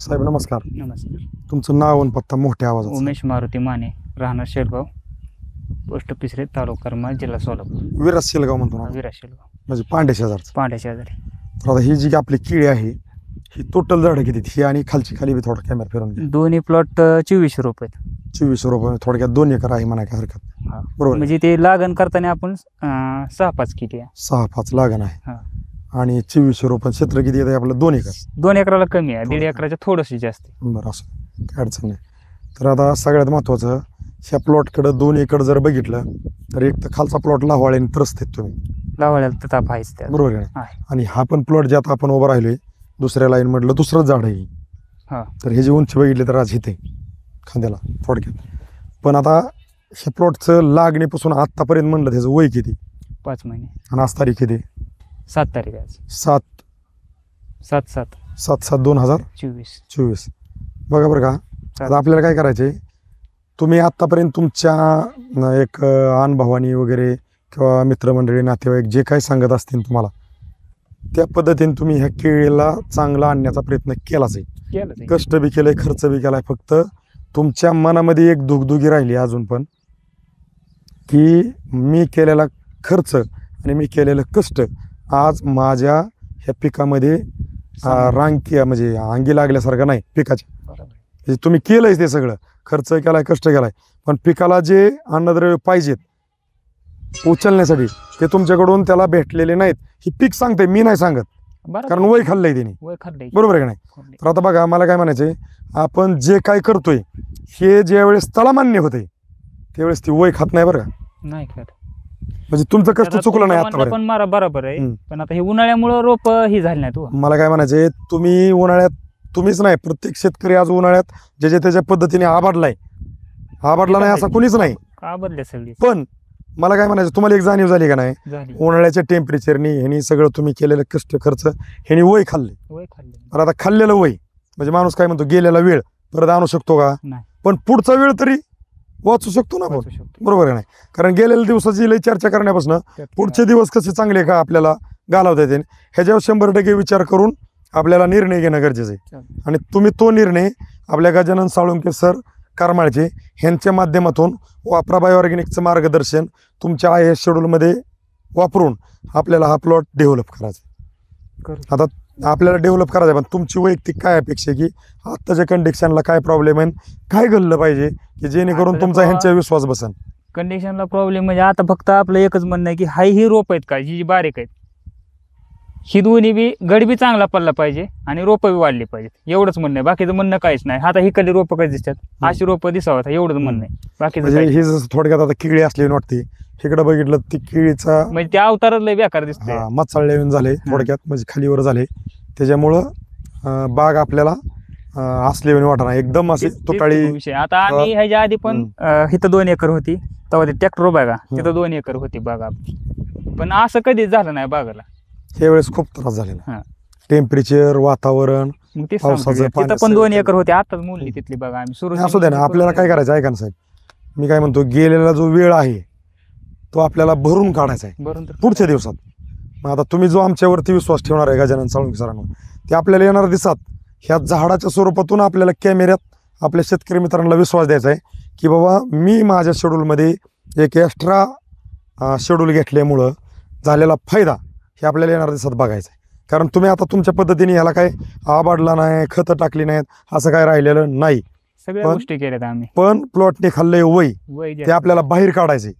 साहेब नमस्कार. नमस्कार. तुमचं नाव आणि पत्ता मोठ्या आवाजात. उमेश मारुती माने, राहणार शेलगाव, पोस्ट पिसरे, तालुका करमाळ, जिल्हा सोलापूर. विराज शेलगाव म्हणतो ना, विराज शेलगाव, म्हणजे पांडे शेजारचं. पांड्या शेजारी. तर आता ही जी आपली केळी आहे ही टोटल झाडं किती ही आणि खालची खाली बी थोडा कॅमेरा फिरून घ्या. दोन्ही प्लॉट 2400 रुपये. 2400 रुपये थोडक्यात 2 एकर आहे म्हणा काय हरकत. हा. बरोबर. म्हणजे ते लागण करताना आपण 6-5 किती आहे. 6-5 लागण आहे. हा. आणि 2400 रुपये क्षेत्र किती येतं आपलं 2 एकर. 2 एकराला कमी आहे, 1.5 एकराच्या थोडंशी जास्त. बरं असं काय अडचण नाही. तर आता सगळ्यात महत्त्वाचं ह्या प्लॉटकडं 2 एकर जर बघितलं तर एक तर खालचा प्लॉट लाव्हाळ्याने त्रस्त आहेत तुम्ही. लावायला तर ताप आहेच त्या. बरोबर आहे. आहे. आणि हा पण प्लॉट ज्यात आपण उभं राहिलोय दुसऱ्या लाईन मधलं दुसरंच झाड आहे. हा. तर हे जे उंची बघितली तर आज इथे खांद्याला थोडक्यात. पण आता ह्या प्लॉटचं लागणीपासून आत्तापर्यंत म्हणलं त्याचं वय किती 5 महिने. आणि आज तारीख किती 7 तारीख आहे आज. 7/7/2024. 7/7/2024. बघा बरं का. आता आपल्याला काय करायचे, तुम्ही आत्तापर्यंत तुमच्या एक अनुभवानी वगैरे किंवा मित्रमंडळी नातेवाईक जे काही सांगत असतील तुम्हाला त्या पद्धतीने तुम्ही ह्या केळीला चांगला आणण्याचा प्रयत्न केलाच आहे. कष्ट बी केलंय, खर्च बी केलाय. फक्त तुमच्या मनामध्ये एक दुगदुगी राहिली अजून पण की मी केलेला खर्च आणि मी केलेलं कष्ट आज माझ्या ह्या पिकामध्ये रांकी म्हणजे अंगी लागल्यासारखं नाही पिकाच्या. म्हणजे तुम्ही केलंय ते सगळं, खर्च केलाय, कष्ट केलाय, पण पिकाला जे अन्नद्रव्य पाहिजेत उचलण्यासाठी ते तुमच्याकडून त्याला भेटलेले नाहीत. ही पीक सांगते, मी नाही सांगत, कारण वय खाल्लंय त्याने. बरोबर आहे का नाही. तर आता बघा मला काय म्हणायचंय, आपण जे काय करतोय हे ज्या वेळेस त्याला मान्य होते त्यावेळेस ती वय खात नाही. बरं का नाही खात. म्हणजे तुमचं कष्ट चुकलं नाही आता पण मारा बरोबर आहे. हम्म. पण आता हे उन्हाळ्यामुळे रोप ही झाली नाही. तू मला काय म्हणायचंय, तुम्ही उन्हाळ्यात तुम्हीच नाही प्रत्येक शेतकरी आज उन्हाळ्यात ज्याच्या त्याच्या पद्धतीने आबाडला नाही असा कुणीच नाही. का बदले सगळी. पण मला काय म्हणायचं, तुम्हाला एक जाणीव झाली का नाही, झाली. उन्हाळ्याच्या टेम्परेचरनी ह्यानी सगळं तुम्ही केलेलं कष्ट खर्च ह्यानी वय खाल्ले. वय खाल्ले. तर आता खाल्लेलं वय म्हणजे माणूस काय म्हणतो गेलेला वेळ परत आणू शकतो का, नाही. पण पुढचा वेळ तरी वाचू शकतो ना आपण. वाचू शकतो. बरोबर आहे नाही. कारण गेलेल्या दिवसाची लई चर्चा करण्यापासून पुढचे दिवस कसे चांगले का आपल्याला घालवता येतील ह्याच्यावर 100% विचार करून आपल्याला निर्णय घेणं गरजेचं आहे. आणि तुम्ही तो निर्णय आपल्या गजानन साळुंके सर करमाळचे ह्यांच्या माध्यमातून वापरा बायो ऑर्गॅनिकचं मार्गदर्शन तुमच्या IAS शेड्यूलमध्ये वापरून आपल्याला हा प्लॉट डेव्हलप करायचा. आता आपल्याला डेव्हलप करायचं, पण तुमची वैयक्तिक काय अपेक्षा आहे की आत्ताच्या कंडिशनला काय प्रॉब्लेम आहे, काय घडलं पाहिजे की जेणेकरून तुमचा ह्यांच्यावर विश्वास बसन. कंडिशनला प्रॉब्लेम म्हणजे आता फक्त आपलं एकच म्हणणं आहे की हाय ही रोप आहेत का जी बारीक आहेत ही दोन्ही बी गड बी चांगला पडला पाहिजे आणि रोपं बी वाढली पाहिजेत. एवढंच म्हणणं आहे, बाकीचं म्हणणं काहीच नाही. आता ही कधी रोपं काही दिसतात अशी रोपं दिसावं एवढंच म्हणणं आहे. बाकीचं म्हणजे हे जसं थोडक्यात आता केळी असली वाटते, इकडे बघितलं ती केळीचा म्हणजे त्या अवतारात लय बेकार दिसते. मचाळले येऊन झाले थोडक्यात, म्हणजे खालीवर झाले. त्याच्यामुळं बाग आपल्याला असले वाटणार एकदम असे तुटाळी विषय. आता आम्ही ह्याच्या आधी पण इथं 2 एकर होती तेव्हा ते ट्रॅक्टर बागा तिथं 2 एकर होती बागा, पण असं कधीच झालं नाही बागाला. हे वेळेस खूप त्रास झालेला. टेम्परेचर, वातावरण, मग ते पावसाचं पाणी तिथं पण 2 एकर होते. आताच मोडली तिथली बागा आम्ही. सुरू असू द्या ना, आपल्याला काय करायचं ऐका ना साहेब, मी काय म्हणतो गेलेला जो वेळ आहे तो आपल्याला भरून काढायचा आहे बरोबर पुढच्या दिवसात. मग आता तुम्ही जो आमच्यावरती विश्वास ठेवणार आहे गजानन साळुंके सरांवर, ते आपल्याला येणाऱ्या दिवसात ह्या झाडाच्या स्वरूपातून आपल्याला कॅमेऱ्यात आपल्या शेतकरी मित्रांना विश्वास द्यायचा आहे की बाबा मी माझ्या शेड्यूलमध्ये एक एक्स्ट्रा शेड्यूल घेतल्यामुळं झालेला फायदा हे आपल्याला येणाऱ्या दिवसात बघायचं आहे. कारण तुम्ही आता तुमच्या पद्धतीने ह्याला काय आबाडला नाही, खतं टाकली नाहीत, असं काय राहिलेलं नाही. सगळ्या गोष्टी केल्यात आम्ही. पण प्लॉटने खाल्लंय वय ते आपल्याला बाहेर काढायचे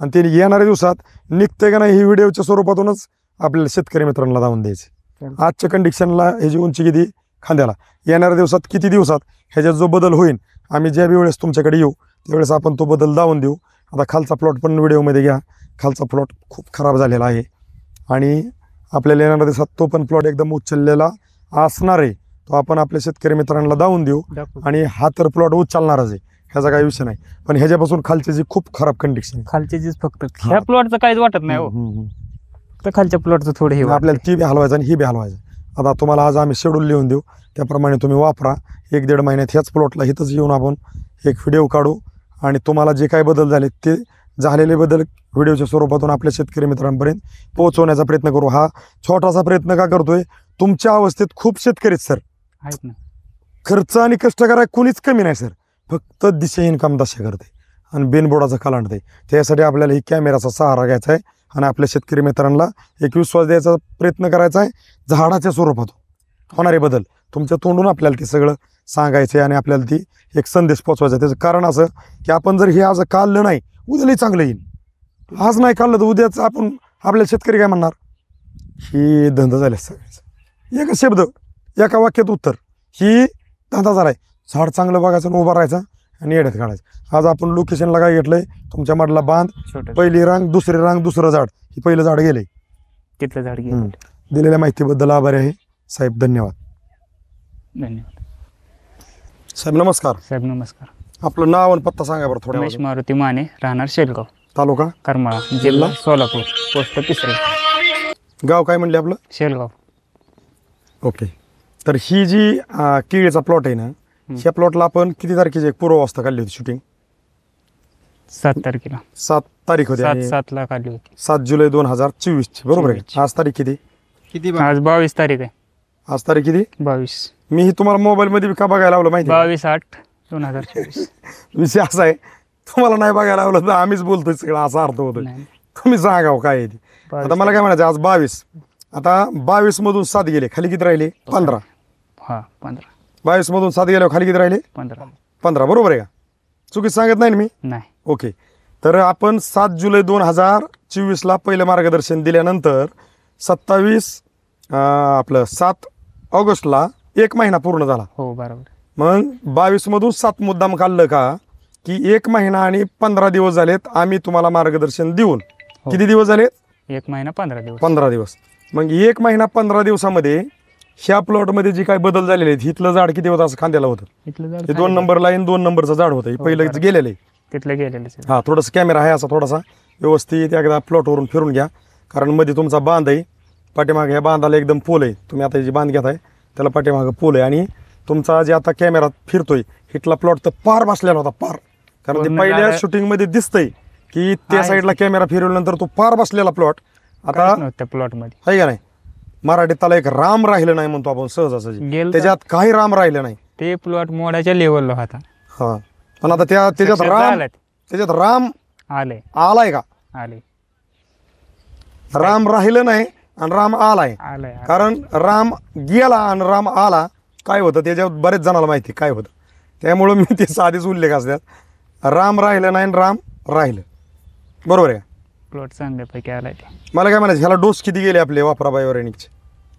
आणि ते येणाऱ्या दिवसात निघते का नाही ही व्हिडिओच्या स्वरूपातूनच आपल्याला शेतकरी मित्रांना लावून द्यायचे. आजच्या कंडिशनला ह्याची उंची किती खांद्याला, येणाऱ्या दिवसात किती दिवसात ह्याच्यात जो बदल होईल आम्ही ज्या वेळेस तुमच्याकडे येऊ त्यावेळेस आपण तो बदल दावून देऊ. आता खालचा प्लॉट पण व्हिडिओमध्ये घ्या. खालचा प्लॉट खूप खराब झालेला आहे आणि आपल्याला येणाऱ्या दिवसात तो पण प्लॉट एकदम उचललेला असणार आहे. तो आपण आपल्या शेतकरी मित्रांना दावून देऊ. आणि हा तर प्लॉट उचलणारच आहे, ह्याचा काही विषय नाही. पण ह्याच्यापासून खालची जी खूप खराब कंडिशन खालची जी फक्त ह्या प्लॉटचं काहीच वाटत नाही हो. तर खालच्या प्लॉटचं थोडं हे आपल्याला ती बी हलवायचं आणि ही बी हलवायचं. आता तुम्हाला आज आम्ही शेड्यूल लिहून देऊ, त्याप्रमाणे तुम्ही वापरा. 1-1.5 महिन्यात ह्याच प्लॉटला इथंच येऊन आपण एक व्हिडिओ काढू आणि तुम्हाला जे काही बदल झाले ते झालेले बदल व्हिडिओच्या स्वरूपातून आपल्या शेतकरी मित्रांपर्यंत पोहोचवण्याचा प्रयत्न करू. हा छोटासा प्रयत्न का करतोय, तुमच्या अवस्थेत खूप शेतकरी सर आहेत ना, खर्च आणि कष्ट करायला कोणीच कमी नाही सर, फक्त दिशेहीन काम दशा करते आणि बिनबोडाचं कलांडते. त्यासाठी आपल्याला ही कॅमेराचा सहारा घ्यायचा आहे आणि आपल्या शेतकरी मित्रांना एक विश्वास द्यायचा प्रयत्न करायचा आहे. झाडाच्या स्वरूपात होणारे बदल तुमच्या तोंडून आपल्याला ते सगळं सांगायचं आहे आणि आपल्याला ती एक संदेश पोचवायचा. त्याचं कारण असं की आपण जर हे आज काढलं नाही उद्याही चांगलं येईल. आज नाही काढलं तर उद्याच आपण आपल्याला शेतकरी काय म्हणणार, ही धंदा झाले सगळ्याचं. एका शब्द एका वाक्यात उत्तर, ही धंदा झालाय. झाड चांगलं बघायचं आणि उभा राहायचा आणि येड्यात काढायचं. आज आपण लोकेशनला काय घेतलंय, तुमच्या मडला बांध, छोटं पहिली रांग, दुसरी रांग, दुसरं झाड, ही पहिलं झाड गेलंय. तिथलं झाड गेलं. दिलेल्या माहितीबद्दल आभारी आहे साहेब, धन्यवाद. धन्यवाद साहेब नमस्कार. साहेब. नमस्कार. आपलं नाव आणि पत्ता सांगा बरं थोडं. रमेश मारुती माने, राहणार शेलगाव, तालुका करमाळा, जिल्हा सोलापूर, पोस्ट तिसरे, गाव काय म्हणले आपलं? शेलगाव. ओके. तर ही जी केळीचा प्लॉट आहे ना, ह्या प्लॉटला आपण किती तारखेची एक पूर्वावस्था काढली होती शूटिंग? 7 तारखेला. 7 तारीख होती आणि 7 काढली होती. 7 जुलै 2024 बरोबर आहे. आज तारीख किती? आज 22 तारीख आहे. आज तारीख किती? 22. मी ही तुम्हाला मोबाईलमध्ये का बघायला लावलं माहिती आहे? 22/8/2024. विषय असा आहे, तुम्हाला नाही बघायला लावलं तर आम्हीच बोलतोय सगळं, असा अर्थ होतो. नाही. तुम्ही सांगा काय आहे ती. आता मला काय म्हणायचं, आज 22, आता 22 मधून 7 गेले, खाली किती राहिले? 15. हा 15. 22 मधून 7 गेल्यावर खाली किती राहिले? 15. बरोबर आहे का? चुकीच सांगत नाही ना मी? नाही. ओके. तर आपण 7 जुलै 2024ला पहिलं मार्गदर्शन दिल्यानंतर 7 ऑगस्टला 1 महिना पूर्ण झाला. हो बरोबर. मग 22 मधून 7 मुद्दाम काढलं का की 1 महिना आणि 15 दिवस झालेत आम्ही तुम्हाला मार्गदर्शन देऊन. हो. किती दिवस झालेत? 1 महिना 15 दिवस. 15 दिवस. मग 1 महिना 15 दिवसामध्ये ह्या प्लॉटमध्ये जे काही बदल झालेले आहेत, इथलं झाड किती होतं असं खांद्याला होतं? इथलं झाड हे 2 नंबर लाईन 2 नंबरचं झाड होतं, हे हो, पहिलं बरोबर. गेलेलं आहे. तिथलं गेलेलं आहे. हा थोडंसं कॅमेरा आहे असा थोडासा व्यवस्थित एकदा प्लॉटवरून फिरून घ्या, कारण मध्ये तुमचा बांध आहे, पाठीमागे ह्या बांधाला एकदम पोल आहे. तुम्ही आता जी बांध घेताय त्याला पाठीमागं पोल आहे आणि तुमचा जे आता कॅमेरा फिरतोय हिटला प्लॉट तर पार बसलेला होता, पार. कारण ते पूर्ण पहिल्या झाडं- शूटिंगमध्ये दिसतंय की त्या आहे. साईडला कॅमेरा फिरवल्यानंतर तो पार बसलेला प्लॉट आता त्या प्लॉट मध्ये आहे का नाही. मराठीत त्याला एक राम राहिलं नाही म्हणतो आपण सहजासहजी, गेलं त्याच्यात काही राम राहिलं नाही. ते प्लॉट मोडाच्या लेवलला होता. हा पण आता त्याच्यात Success राम झालं. राम आले आलाय का? आले राम राहिलं नाही आणि राम आलाय. आले. कारण राम गेला आणि राम आला काय होतं त्याच्यावर बरेच जणाला माहिती काय होतं, त्यामुळं मी ते साधीच उल्लेख असतात. राम राहिलं नाही आणि राम राहिलं. बरोबर आहे का? प्लॉट चांगल्यापैकी आलाय ते. मला काय म्हणायचं, ह्याला डोस किती गेले आपले वापरा बायोरेनिकचे?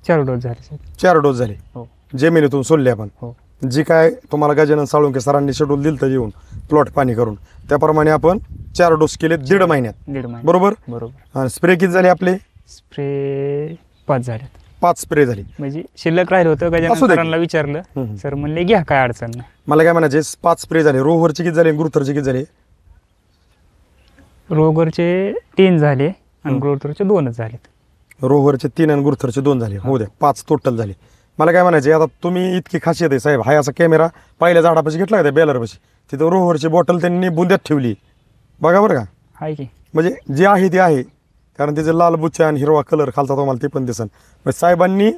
4 डोस झाले साहेब. 4 डोस झाले. हो. जमिनीतून सोडले आपण. हो. जी काय तुम्हाला गजानन साळुंके सरांनी शेड्यूल दिलं तर येऊन प्लॉट पाणी करून, त्याप्रमाणे आपण 4 डोस केले 1.5 महिन्यात. 1.5 महिने. बरोबर. आणि स्प्रे किती झाले आपले? स्प्रे 5 झाले. 5 स्प्रे झाले. म्हणजे शिल्लक राहिलं होतं. गजानन असू दे. सरांना विचारलं, सर म्हणले घ्या काय अडचण नाही. मला काय म्हणायचे, 5 स्प्रे झाले. रोहरचे किती झाले? गुरुथरचे किती झाले? रोगरचे 3 झाले आणि ग्रोथरचे 2च झालेत. रोहरचे 3 आणि गुरुथरचे 2 झाले. हो द्या, 5 टोटल झाले. मला काय म्हणायचे, आता तुम्ही इतकी खासियत आहे साहेब, हाय असा कॅमेरा पहिल्या झाडापाशी घेतला का त्या बेलरपाशी, तिथं रोहरची बॉटल त्यांनी बुंद्यात ठेवली. बघा बरं का, आहे की म्हणजे जे आहे ते आहे. कारण त्याचे लाल बुच्चे आणि हिरवा कलर खालचा तुम्हाला ते पण दिसन. म्हणजे साहेबांनी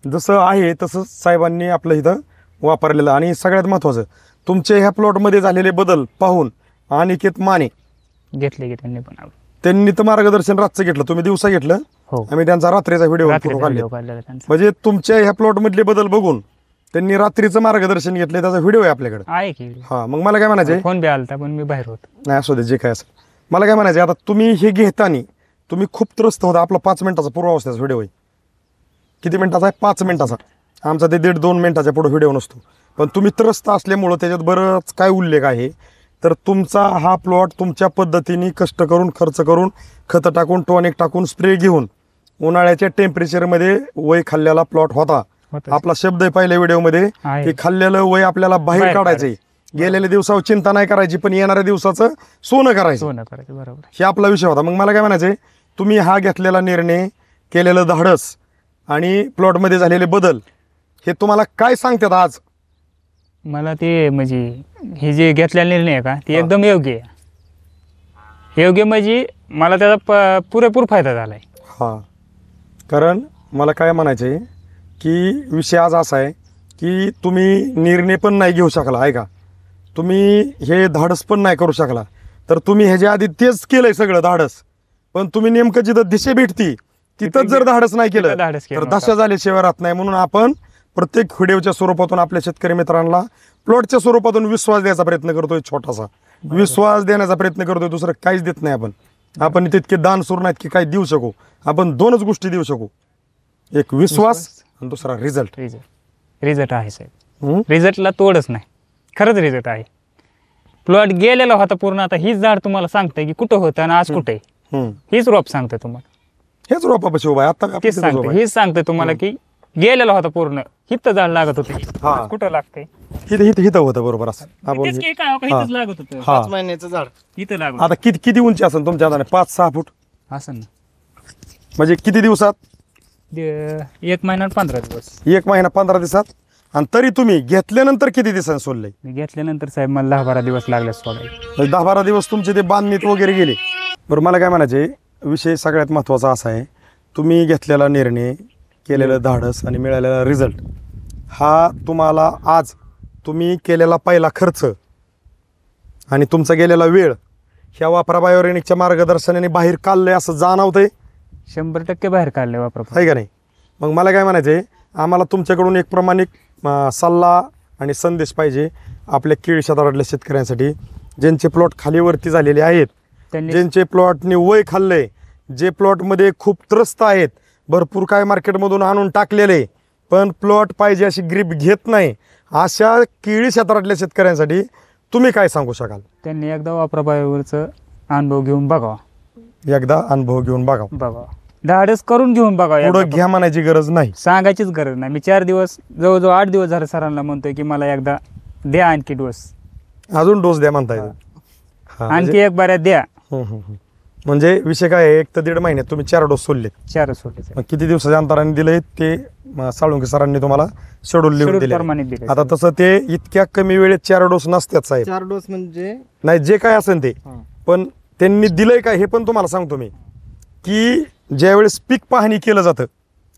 जसं आहे तसंच साहेबांनी आपलं इथं वापरलेलं. आणि सगळ्यात महत्त्वाचं, तुमच्या ह्या प्लॉटमध्ये झालेले बदल पाहून अनिकेत माने घेतले की त्यांनी पण. त्यांनी तर मार्गदर्शन रातचं घेतलं, तुम्ही दिवसा घेतलं. हो. आम्ही त्यांचा रात्रीचा व्हिडिओ रात्रीचा काढले. व्हिडिओ काढलेला त्यांचा. म्हणजे तुमच्या ह्या प्लॉट मधले बदल बघून त्यांनी रात्रीचं मार्गदर्शन घेतलं, त्याचा व्हिडिओ आहे आपल्याकडे. आहे की. हा मग मला काय म्हणायचे, फोन बी आलता पण मी बाहेर होतो. नाही असू दे जे काय असेल. मला काय म्हणायचे, आता तुम्ही हे घेताना तुम्ही खूप त्रस्त होता. आपला 5 मिनिटाचा पूर्वावस्थेचा व्हिडिओ आहे. किती मिनिटाचा आहे? 5 मिनिटाचा. आमचा ते 1.5-2 मिनिटाच्या पुढे व्हिडिओ नसतो. पण तुम्ही त्रस्त असल्यामुळं त्याच्यात बरंच काय उल्लेख आहे. तर तुमचा हा प्लॉट तुमच्या पद्धतीने कष्ट करून, खर्च करून, खतं टाकून, टॉनिक टाकून, स्प्रे घेऊन उन्हाळ्याच्या टेम्परेचरमध्ये वय खाल्लेला प्लॉट होता. आपला शब्द आहे पहिल्या व्हिडिओमध्ये की खाल्लेलं वय आपल्याला बाहेर काढायचंय. गेलेल्या दिवसावर चिंता नाही करायची, पण येणाऱ्या दिवसाचं सोनं करायचं. बरोबर. हे आपला विषय होता. मग मला काय म्हणायचंय, तुम्ही हा घेतलेला निर्णय, केलेलं धाडस आणि प्लॉटमध्ये झालेले बदल हे तुम्हाला काय सांगतात आज? मला ते म्हणजे हे जे घेतलेला निर्णय आहे का ते एकदम योग्य आहे. योग्य म्हणजे मला त्याचा पुरेपूर फायदा झाला आहे. हां, कारण मला काय म्हणायचं आहे की विषय आज असा आहे की तुम्ही निर्णय पण नाही घेऊ शकला आहे का, तुम्ही हे धाडस पण नाही करू शकला, तर तुम्ही ह्याच्या आधी तेच केलंय सगळं धाडस, पण तुम्ही नेमकं जिथं दिशा भेटती तिथंच जर धाडस नाही केलं तिथं धाडस केलं तर नव्हतं. दशा झाल्याशिवाय राहत नाही. म्हणून आपण प्रत्येक व्हिडिओच्या स्वरूपातून आपल्या शेतकरी मित्रांना प्लॉटच्या स्वरूपातून विश्वास द्यायचा प्रयत्न करतोय, छोटासा विश्वास देण्याचा प्रयत्न करतोय, दुसरं काहीच देत नाही आपण तितके दानशूर नाहीत की काही देऊ शकू. आपण दोनच गोष्टी देऊ शकू, एक विश्वास आणि दुसरा रिझल्ट. रिझल्ट आहे साहेब, रिझल्टला तोडच नाही, खरंच रिझल्ट आहे. प्लॉट गेलेला होता पूर्ण, आता हीच झाड तुम्हाला सांगतंय की कुठं होतं आणि आज कुठे आहे. हीच रोप सांगतंय तुम्हाला, हेच रोपापाशी उभा आहे आता. तेच सांगतंय, हीच सांगतंय तुम्हाला की गेलेला होता पूर्ण, हिथं झाड लागत होतं, हा. आज कुठं लागतंय. हिथं होतं बरोबर असं. तेच की काय हो, इथंच लागत होतं, हा. 5 महिन्याचं झाड. इथं लागत आता किती उंची असेल तुमच्या हाताने? 5-6 फूट असं ना. म्हणजे किती दिवसात? 1 महिना आणि 15 दिवस 1 महिना 15 दिवसात. आणि तरी तुम्ही घेतल्यानंतर किती दिवसांनी सोडले? मी घेतल्यानंतर साहेब मला 10-12 दिवस लागले सोडायला. म्हणजे 10-12 दिवस तुमचे ते बांधणीत वगैरे गेले. बरं, मला काय म्हणायचे, विषय सगळ्यात महत्त्वाचा असा आहे, तुम्ही घेतलेला निर्णय, केलेलं धाडस आणि मिळालेला रिझल्ट हा तुम्हाला आज तुम्ही केलेला पहिला खर्च आणि तुमचा गेलेला वेळ ह्या वापरा बायोरेनिकच्या मार्गदर्शनाने बाहेर काढलंय असं जाणवतंय 100% बाहेर काढले वापर. आहे का नाही? मग मला काय म्हणायचं आहे, आम्हाला तुमच्याकडून एक प्रामाणिक सल्ला आणि संदेश पाहिजे आपल्या केळी क्षेत्रातल्या शेतकऱ्यांसाठी, ज्यांचे प्लॉट खालीवरती झालेले आहेत, त्यांनी ज्यांचे प्लॉटने वय खाल्लंय, जे प्लॉटमध्ये खूप त्रस्त आहेत, भरपूर काय मार्केटमधून आणून टाकलेले पण प्लॉट पाहिजे अशी ग्रीप घेत नाही, अशा केळी क्षेत्रातल्या शेतकऱ्यांसाठी तुम्ही काय सांगू शकाल? त्यांनी एकदा वापरा बायोवरचं अनुभव घेऊन बघावा, एकदा अनुभव घेऊन बघा, धाडस करून घेऊन बघावा. पुढं घ्या म्हणायची गरज नाही, सांगायचीच गरज नाही. मी 4 दिवस जवळजवळ 8 दिवस झाले सरांना म्हणतोय की मला एकदा द्या आणखी डोस, अजून डोस द्या म्हणता येईल. आणखी एक बाऱ्या द्या. म्हणजे विषय काय आहे, 1 ते 1.5 महिन्यात तुम्ही 4 डोस सोडले. 4 सोडले मग किती दिवसाच्या अंतराने दिले ते साळुंके सरांनी तुम्हाला शेड्यूल लिहून दिले. प्रमाणित दिले. आता तसं ते इतक्या कमी वेळेत 4 डोस नसतात साहेब. 4 डोस म्हणजे नाही, जे काय असेल ते, हा. पण त्यांनी दिलंय काय हे पण तुम्हाला सांगतो मी, की ज्यावेळेस पीक पाहणी केलं जातं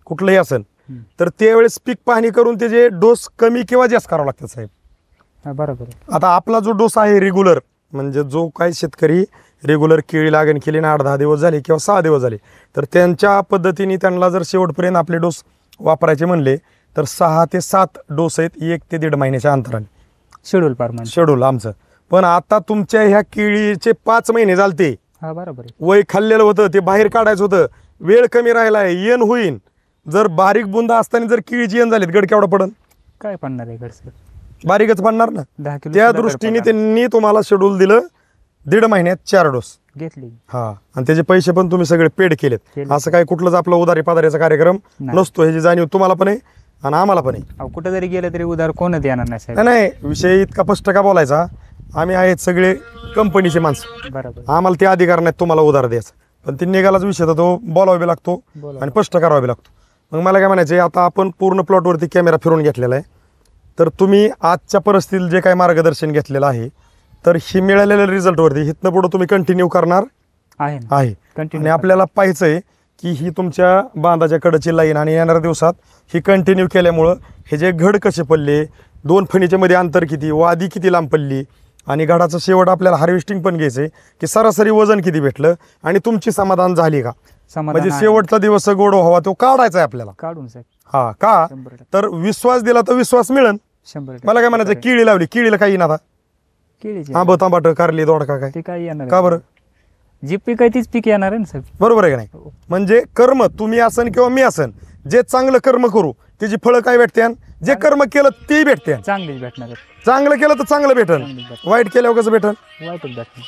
कुठलंही असेल तर त्यावेळेस पीक पाहणी करून त्याचे डोस कमी किंवा जास्त करावं लागतात साहेब. हा, बरोबर आहे. आता आपला जो डोस आहे रेग्युलर, म्हणजे जो काही शेतकरी रेग्युलर केळी लागण केली ना 8-10 दिवस झाले किंवा 6 दिवस झाले, तर त्यांच्या पद्धतीने त्यांना जर शेवटपर्यंत आपले डोस वापरायचे म्हणले तर 6 ते 7 डोस आहेत 1 ते 1.5 महिन्याच्या अंतराने शेड्यूल प्रमाणे. शेड्यूल आमचं. पण आता तुमच्या ह्या केळीचे 5 महिने झालते, हा, बरोबर आहे. वय खाल्लेलं होतं, ते बाहेर काढायचं होतं, वेळ कमी राहिला आहे, येण होईन. जर बारीक बुंदा असताना जर केळीची येण झालीत, गड केवढा पडन? काय पडणार आहे घरचं? बारीकच पडणार ना. 10 किलो त्या सुद्धा दृष्टीने पडणार. त्यांनी तुम्हाला शेड्यूल दिलं 1.5 महिन्यात 4 डोस. घेतली. हा, आणि त्याचे पैसे पण तुम्ही सगळे पेड केलेत. केले. असं काही कुठलंच आपलं उधारी पाधारीचा कार्यक्रम नाही. नसतो, ह्याची जाणीव तुम्हाला पण आहे आणि आम्हाला पण आहे. अहो, कुठं जरी गेलं तरी उधार कोणच येणार नाही साहेब. नाही, विषय इतका स्पष्ट का बोलायचा, आम्ही आहेत सगळे कंपनीचे माणसं, बरोबर. आम्हाला ते अधिकार नाहीत तुम्हाला उधार द्यायचा, पण ते निघालाच विषय तर तो बोलावा बी लागतो बोलावं. आणि स्पष्ट करावा बी लागतो. मग मला काय म्हणायचे, आता आपण पूर्ण प्लॉटवरती कॅमेरा फिरून घेतलेला आहे, तर तुम्ही आजच्या परिस्थितीत जे काही मार्गदर्शन घेतलेलं आहे, तर ही मिळालेल्या रिझल्टवरती हिथनं पुढं तुम्ही कंटिन्यू करणार आहे ना. आहे. Continue आणि आपल्याला पाहायचंय की ही तुमच्या बांधाच्या कडची लाईन आणि येणाऱ्या दिवसात ही कंटिन्यू केल्यामुळं हे जे घड कसे पडले, 2 फणीच्या मध्ये अंतर किती, वादी किती लांब पडली, आणि घडाचं शेवट आपल्याला हार्वेस्टिंग पण घ्यायचंय की सरासरी वजन किती भेटलं आणि तुमची समाधान झाली का, समाधान म्हणजे आहे. शेवटचा दिवस गोड व्हावा तो काढायचा आहे आपल्याला. काढून साहेब. हा का, 100%. तर विश्वास दिला तर विश्वास मिळेल. 100%. मला काय म्हणायचं, केळी लावली, केळीला काही येईन आता, केळीची. आंब तांबाट कारली दोडका काय, ते काय येणार का बरं? जी पीक आहे तीच पीक येणार आहे ना साहेब. बरोबर आहे का नाही? म्हणजे कर्म तुम्ही असन किंवा मी असन, जे चांगलं कर्म करू त्याची फळं काय भेटते, जे कर्म केलं ते भेटते. चांगलीच भेटणार आहे. चांगलं केलं तर चांगलं भेटन, चांगलीच भेटणार. वाईट केल्यावर कसं भेटन? वाईटच भेटणार.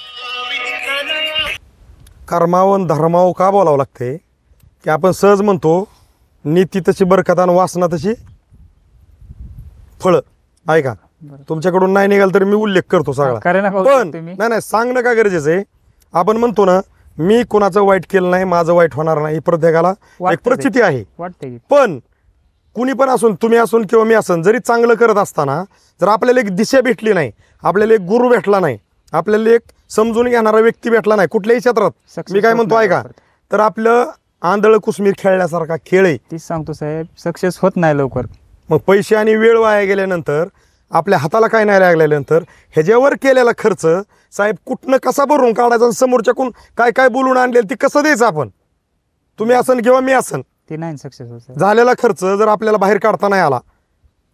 कर्मावन धर्माव का बोलावं लागते की आपण सहज म्हणतो नीती तशी बरकत आणि वासना तशी फळं, आहे का? बरं. तुमच्याकडून नाही निघाल तर मी उल्लेख करतो सगळा, कारण नका पण तुम्ही. नाही सांगणं का गरजेचं आहे. आपण म्हणतो ना, मी कुणाचं वाईट केलं नाही, माझं वाईट होणार नाही, प्रत्येकाला एक वाटतं ते. प्रचिती आहे. वाटतंय की. पण कुणी पण असून, तुम्ही असून किंवा मी असून, जरी चांगलं करत असताना जर आपल्याला एक दिशा भेटली नाही, आपल्याला एक गुरु भेटला नाही, आपल्याला एक समजून घेणारा व्यक्ती भेटला नाही कुठल्याही क्षेत्रात, Success मी काय होत म्हणतो नाही आहे का, लवकर. तर आपलं आंधळ कुसमीर खेळल्यासारखा खेळ आहे. तीच सांगतो साहेब, सक्सेस होत नाही लवकर. मग पैसे आणि वेळ वाया गेल्यानंतर आपल्या हाताला काय नाही लागल्यानंतर ह्याच्यावर केलेला खर्च साहेब कुठनं कसा भरून काढायचा आणि समोरच्याकडून काय काय बोलून आणलेलं ती कसं द्यायचं आपण? तुम्ही असन किंवा मी असन, ते नाही सक्सेस होत. झालेला खर्च जर आपल्याला बाहेर काढता नाही आला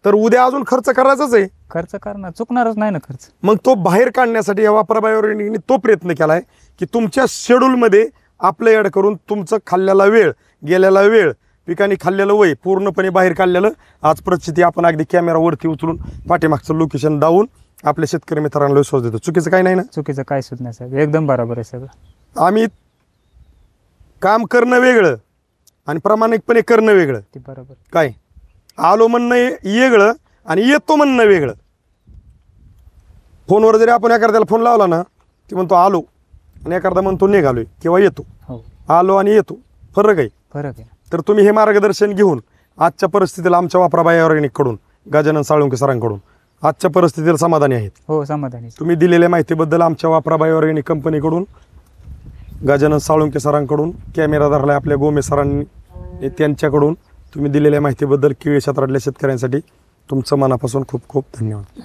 तर उद्या अजून खर्च करायचाच आहे. खर्च करणार चुकणारच नाही ना खर्च. मग तो बाहेर काढण्यासाठी या वापरा बायोऑर्गॅनिकने तो प्रयत्न केलाय की तुमच्या शेड्यूलमध्ये आपलं ॲड करून तुमचं खाल्लेला वेळ, गेलेला वेळ, पिकांनी खाल्लेलं वय पूर्णपणे बाहेर काढलेलं आज परिस्थिती आपण अगदी कॅमेरावरती उचलून पाठीमागचं लोकेशन दावून आपल्या शेतकरी मित्रांना विश्वास देतो. चुकीचं काही नाही ना? चुकीचं काय सुद्धा नाही साहेब, एकदम बरोबर आहे सगळं. आम्ही काम करणं वेगळं आणि प्रामाणिकपणे करणं वेगळं. ते बरोबर. काय आलो म्हणणं वेगळं आणि येतो म्हणणं वेगळं. फोनवर जरी आपण एखाद्याला फोन लावला ना ती म्हणतो आलो आणि एखादा म्हणतो निघालोय किंवा येतो. हो, आलो आणि येतो फरक आहे. फरक आहे. तर तुम्ही हे मार्गदर्शन घेऊन आजच्या परिस्थितीला आमच्या वापरा बायोऑर्गॅनिककडून गजानन साळुंके सरांकडून आजच्या परिस्थितीला समाधानी आहेत. हो, समाधानी. तुम्ही दिलेल्या माहितीबद्दल आमच्या वापरा बायोऑर्गॅनिक कंपनीकडून गजानन साळुंके सरांकडून कॅमेरा धरला आपल्या गोमे सरांनी त्यांच्याकडून तुम्ही दिलेल्या माहितीबद्दल केळी क्षेत्रातल्या शेतकऱ्यांसाठी तुमचं मनापासून खूप खूप धन्यवाद.